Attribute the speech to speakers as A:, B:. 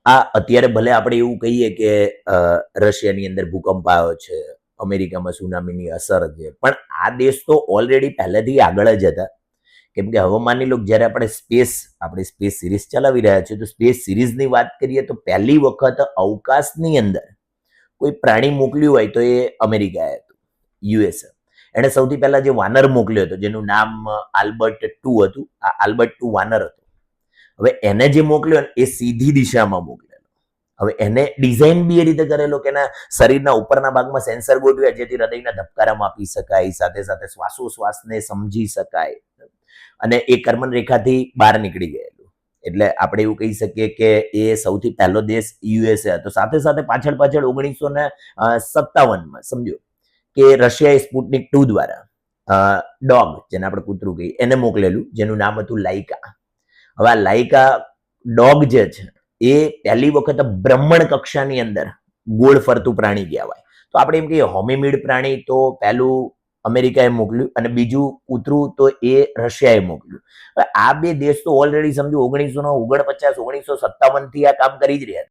A: આ અત્યારે ભલે આપણે એવું કહીએ કે રશિયાની અંદર ભૂકંપ આવ્યો છે, અમેરિકામાં સુનામીની અસર છે, પણ આ દેશ તો ઓલરેડી પહેલેથી આગળ જ હતા. કેમ કે હવે માની લો જ્યારે આપણે સ્પેસ સિરીઝ ચલાવી રહ્યા છીએ, તો સ્પેસ સિરીઝની વાત કરીએ તો પહેલી વખત અવકાશની અંદર કોઈ પ્રાણી મોકલ્યું હોય તો એ અમેરિકાએ હતું, યુએસએ. એણે સૌથી પહેલા જે વાનર મોકલ્યો હતો, જેનું નામ આલ્બર્ટ 2 હતું, આ આલ્બર્ટ 2 વાનર હતો. હવે એને જે મોકલ્યો એ સીધી દિશામાં મોકલેલો. હવે એને ડિઝાઇન બી એ રીતે કરેલો કે એના શરીરના ઉપરના ભાગમાં સેન્સર ગોઠવ્યા, જેથી હૃદયના ધબકારા માપી શકાય, સાથે સાથે શ્વાસોશ્વાસને સમજી શકાય, અને એ કર્મન રેખાથી બહાર નીકળી ગયેલું. એટલે આપણે એવું કહી શકીએ કે એ સૌથી પહેલો દેશ યુએસએ હતો. સાથે સાથે પાછળ 1957માં સમજો કે રશિયાએ સ્પુટનિક 2 દ્વારા ડોગ, જેને આપણે કૂતરું કહીએ, એને મોકલેલું, જેનું નામ હતું લાઇકા. હવે આ લાઇકા ડોગ જે છે એ પહેલી વખત બ્રહ્મણ કક્ષાની અંદર ગોળ ફરતું પ્રાણી કહેવાય. તો આપણે એમ કહીએ હોમિમિડ પ્રાણી તો પહેલું અમેરિકાએ મોકલ્યું, અને બીજું કૂતરું તો એ રશિયાએ મોકલ્યું. હવે આ બે દેશ તો ઓલરેડી સમજો 1949, 1957 થી આ કામ કરી જ રહ્યા.